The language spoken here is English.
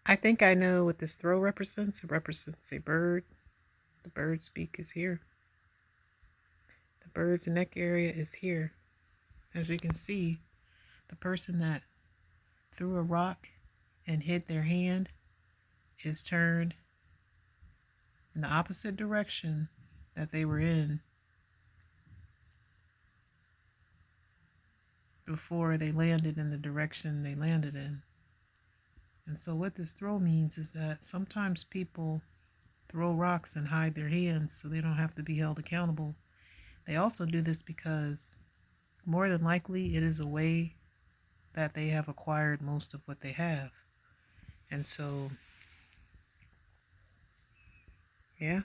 I think I know what this throw represents. It represents a bird. The bird's beak is here. The bird's neck area is here. As you can see, the person that threw a rock and hit their hand is turned in the opposite direction that they were in before they landed in the direction they landed in. And so what this throw means is that sometimes people throw rocks and hide their hands so they don't have to be held accountable. They also do this because more than likely it is a way that they have acquired most of what they have. And so, yeah.